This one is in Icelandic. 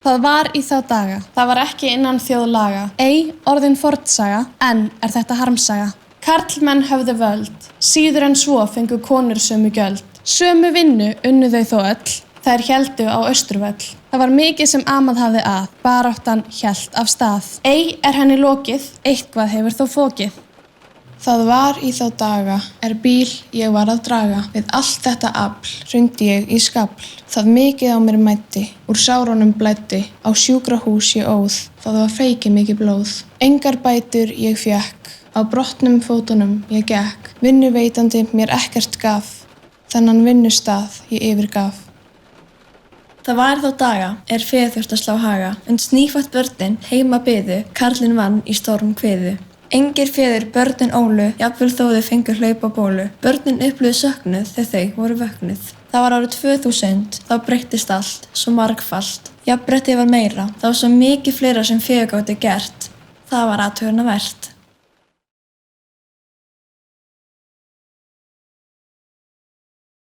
Það var í þá daga. Það var ekki innan þjóðlaga. Ei orðin fornsaga, en þetta harmsaga. Karlmenn höfðu völd, síður en svo fengu konur sömu gjöld. Sömu vinnu unnu þau þó öll, þær héldu á Austurvöll. Það var mikið sem amað hafði að, baráttan hélt af stað. Ei henni lokið, eitthvað hefur þó fokið. Það var í þá daga, bíl ég var að draga. Við allt þetta afl, hrundi ég í skafl. Það mikið á mér mæddi, úr sárunum blæddi. Á sjúkrahús ég óð, það var feikið mikið blóð. Engar bætur ég fékk, á brotnum fótunum ég gekk. Vinnuveitandi mér ekkert gaf, þennan vinnustað ég yfirgaf. Það var þá daga, feður þurfti að slá haga. En snífatt börnin heima biðu, karlinn vann í storm kviðu. Engir feður börnin ólu, jafnvel þó þau fengu hlaup á bólu. Börnin upplifðu söknuð þegar þau voru vöknuð. Það var árið 2000, þá breyttist allt, svo margfalt. Jafnréttið var meira, þá var svo mikið fleira sem feður gátu gert. Það var athuguna vert.